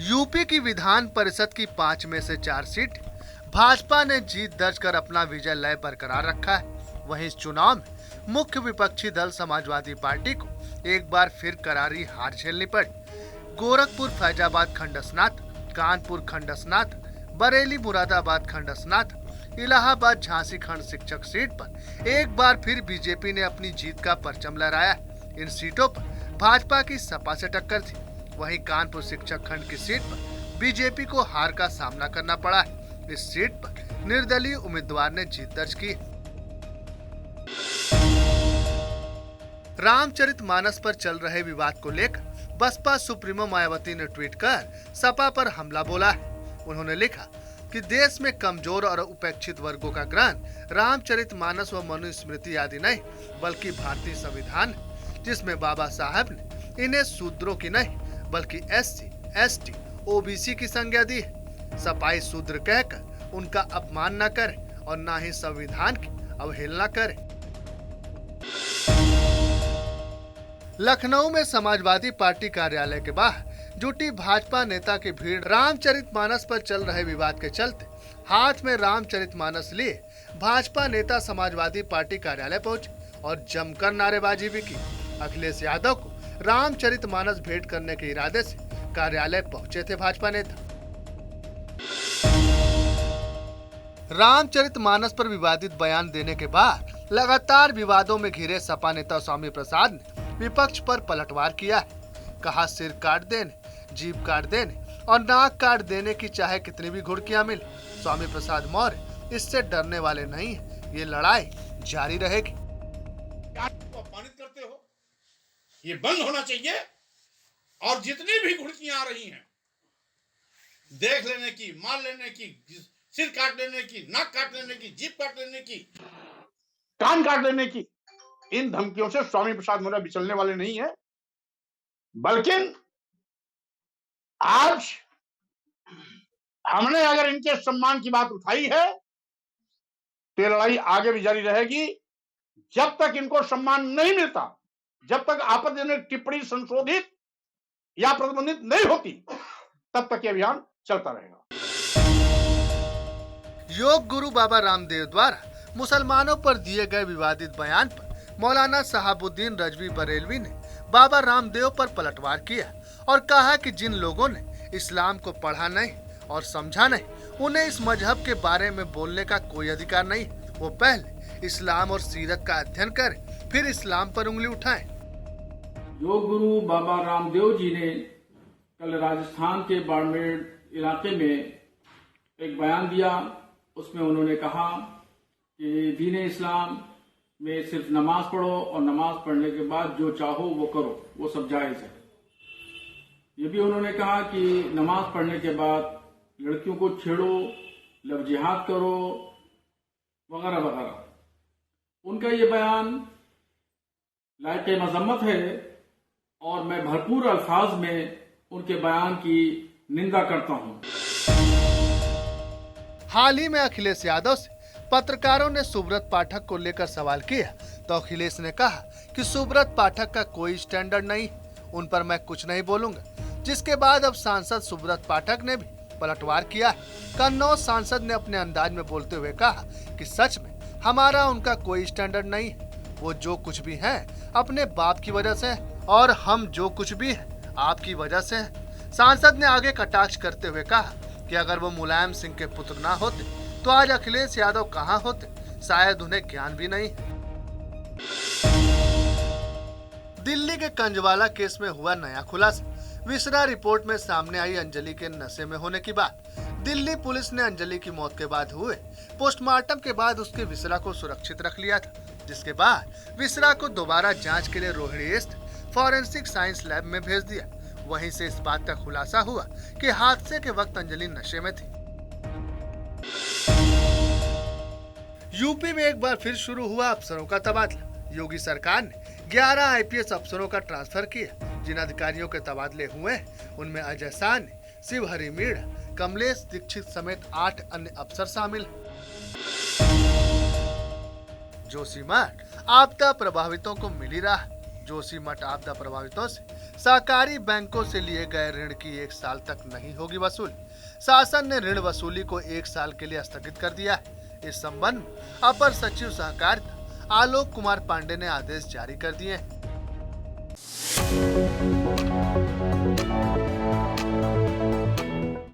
UP की विधान परिषद की 5 में से 4 सीट भाजपा ने जीत दर्ज कर अपना विजय लय बरकरार रखा है। वहीं इस चुनाव में मुख्य विपक्षी दल समाजवादी पार्टी को एक बार फिर करारी हार झेलनी पड़ी। गोरखपुर फैजाबाद खंड स्नात, कानपुर खंड स्नात, बरेली मुरादाबाद खंड स्नात, इलाहाबाद झांसी खंड शिक्षक सीट पर एक बार फिर बीजेपी ने अपनी जीत का परचम लहराया। इन सीटों पर भाजपा की सपा से टक्कर थी। वहीं कानपुर शिक्षक खंड की सीट पर बीजेपी को हार का सामना करना पड़ा है। इस सीट पर निर्दलीय उम्मीदवार ने जीत दर्ज की। रामचरितमानस पर चल रहे विवाद को लेकर बसपा सुप्रीमो मायावती ने ट्वीट कर सपा पर हमला बोला है। उन्होंने लिखा कि देश में कमजोर और उपेक्षित वर्गों का ग्रंथ रामचरितमानस व मनुस्मृति आदि नहीं, बल्कि भारतीय संविधान है, जिसमें बाबा साहब ने इन्हें शूद्रों की नहीं बल्कि SC, ST, OBC की संज्ञा दी है। सपाई शूद्र कहकर उनका अपमान न करे और न ही संविधान की अवहेलना करे। लखनऊ में समाजवादी पार्टी कार्यालय के बाहर जुटी भाजपा नेता की भीड़ रामचरितमानस पर चल रहे विवाद के चलते हाथ में रामचरितमानस लिए भाजपा नेता समाजवादी पार्टी कार्यालय पहुंचे और जमकर नारेबाजी भी की। अखिलेश यादव को रामचरितमानस भेंट करने के इरादे से कार्यालय पहुंचे थे भाजपा नेता। रामचरितमानस पर विवादित बयान देने के बाद लगातार विवादों में घिरे सपा नेता स्वामी प्रसाद ने विपक्ष पर पलटवार किया है। कहा सिर काट देने, जीभ काट देने और नाक काट देने की चाहे कितनी भी घुड़कियां मिले, स्वामी प्रसाद मौर्य इससे डरने वाले नहीं है। ये लड़ाई जारी रहेगी। अपमानित करते हो, ये बंद होना चाहिए। और जितनी भी घुड़कियां आ रही हैं, देख लेने की, मार लेने की, सिर काट लेने की, नाक काट लेने की, जीभ काट लेने की, कान काट लेने की, इन धमकियों से स्वामी प्रसाद मौर्य बिचलने वाले नहीं है। बल्कि आज हमने अगर इनके सम्मान की बात उठाई है तो लड़ाई आगे भी जारी रहेगी। जब तक इनको सम्मान नहीं मिलता, जब तक आपत्तिजनक टिप्पणी संशोधित या प्रतिबंधित नहीं होती, तब तक ये अभियान चलता रहेगा। योग गुरु बाबा रामदेव द्वारा मुसलमानों पर दिए गए विवादित बयान पर मौलाना साहबुद्दीन रजवी बरेलवी ने बाबा रामदेव पर पलटवार किया और कहा कि जिन लोगों ने इस्लाम को पढ़ा नहीं और समझा नहीं, उन्हें इस मजहब के बारे में बोलने का कोई अधिकार नहीं। वो पहले इस्लाम और सीरत का अध्ययन करें, फिर इस्लाम पर उंगली उठाएं। योग गुरु बाबा रामदेव जी ने कल राजस्थान के बाड़मेर इलाके में एक बयान दिया। उसमें उन्होंने कहा कि दीन इस्लाम में सिर्फ नमाज पढ़ो और नमाज पढ़ने के बाद जो चाहो वो करो, वो सब जायज है। ये भी उन्होंने कहा कि नमाज पढ़ने के बाद लड़कियों को छेड़ो, लव जिहाद करो, वगैरह वगैरह। उनका ये बयान लायक मजम्मत है और मैं भरपूर अल्फाज में उनके बयान की निंदा करता हूं। हाल ही में अखिलेश यादव से पत्रकारों ने सुब्रत पाठक को लेकर सवाल किया तो अखिलेश ने कहा कि सुब्रत पाठक का कोई स्टैंडर्ड नहीं, उन पर मैं कुछ नहीं बोलूंगा। जिसके बाद अब सांसद सुब्रत पाठक ने भी पलटवार किया है। कन्नौज सांसद ने अपने अंदाज में बोलते हुए कहा कि सच में हमारा उनका कोई स्टैंडर्ड नहीं है। वो जो कुछ भी है अपने बाप की वजह से है और हम जो कुछ भी है आपकी वजह से है। सांसद ने आगे कटाक्ष करते हुए कहा कि अगर वो मुलायम सिंह के पुत्र ना होते तो आज अखिलेश यादव कहां होते, शायद उन्हें ज्ञान भी नहीं। दिल्ली के कंजवाला केस में हुआ नया खुलासा। विसरा रिपोर्ट में सामने आई अंजलि के नशे में होने की बात। दिल्ली पुलिस ने अंजलि की मौत के बाद हुए पोस्टमार्टम के बाद उसके विसरा को सुरक्षित रख लिया था, जिसके बाद विसरा को दोबारा जांच के लिए रोहिणी स्थित फॉरेंसिक साइंस लैब में भेज दिया। वहीं से इस बात का खुलासा हुआ कि हादसे के वक्त अंजलि नशे में थी। यूपी में एक बार फिर शुरू हुआ अफसरों का तबादला। योगी सरकार ने 11 IPS अफसरों का ट्रांसफर किया। जिन अधिकारियों के तबादले हुए उनमें अजय साहनी, शिवहरी मीणा, कमलेश दीक्षित समेत 8 अन्य अफसर शामिल। जोशीमठ आपदा प्रभावितों को मिली राहत। जोशीमठ आपदा प्रभावितों से सहकारी बैंकों से लिए गए ऋण की 1 साल तक नहीं होगी वसूल। शासन ने ऋण वसूली को 1 साल के लिए स्थगित कर दिया है। इस संबंध अपर सचिव सहकारिता आलोक कुमार पांडे ने आदेश जारी कर दिए हैं।